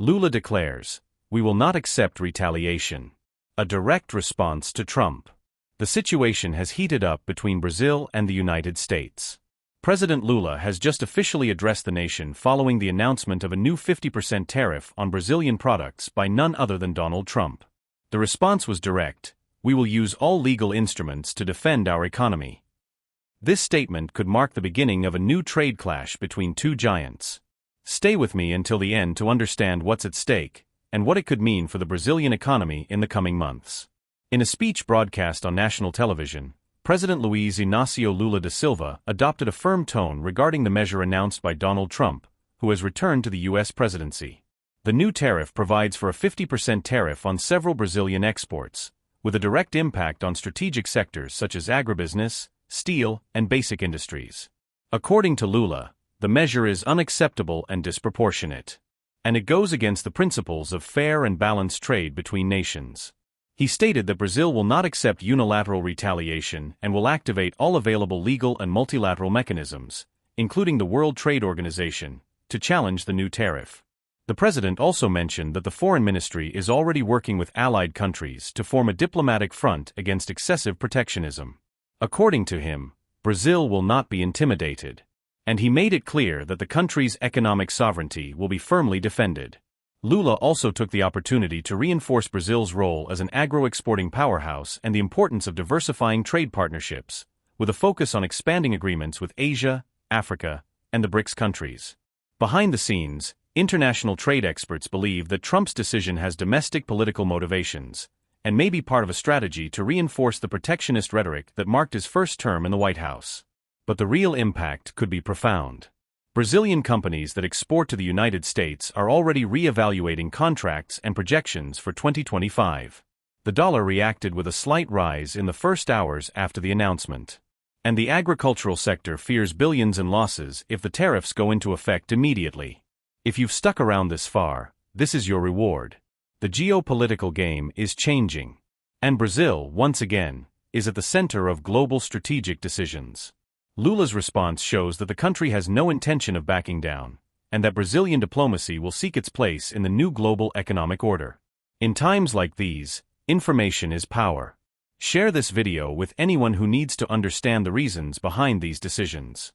Lula declares, "We will not accept retaliation." A direct response to Trump. The situation has heated up between Brazil and the United States. President Lula has just officially addressed the nation following the announcement of a new 50% tariff on Brazilian products by none other than Donald Trump. The response was direct: "We will use all legal instruments to defend our economy." This statement could mark the beginning of a new trade clash between two giants. Stay with me until the end to understand what's at stake and what it could mean for the Brazilian economy in the coming months. In a speech broadcast on national television, President Luiz Inácio Lula da Silva adopted a firm tone regarding the measure announced by Donald Trump, who has returned to the U.S. presidency. The new tariff provides for a 50% tariff on several Brazilian exports, with a direct impact on strategic sectors such as agribusiness, steel, and basic industries. According to Lula, the measure is unacceptable and disproportionate, and it goes against the principles of fair and balanced trade between nations. He stated that Brazil will not accept unilateral retaliation and will activate all available legal and multilateral mechanisms, including the World Trade Organization, to challenge the new tariff. The president also mentioned that the foreign ministry is already working with allied countries to form a diplomatic front against excessive protectionism. According to him, Brazil will not be intimidated, and he made it clear that the country's economic sovereignty will be firmly defended. Lula also took the opportunity to reinforce Brazil's role as an agro-exporting powerhouse and the importance of diversifying trade partnerships, with a focus on expanding agreements with Asia, Africa, and the BRICS countries. Behind the scenes, international trade experts believe that Trump's decision has domestic political motivations, and may be part of a strategy to reinforce the protectionist rhetoric that marked his first term in the White House. But the real impact could be profound. Brazilian companies that export to the United States are already re-evaluating contracts and projections for 2025. The dollar reacted with a slight rise in the first hours after the announcement. And the agricultural sector fears billions in losses if the tariffs go into effect immediately. If you've stuck around this far, this is your reward. The geopolitical game is changing. And Brazil, once again, is at the center of global strategic decisions. Lula's response shows that the country has no intention of backing down, and that Brazilian diplomacy will seek its place in the new global economic order. In times like these, information is power. Share this video with anyone who needs to understand the reasons behind these decisions.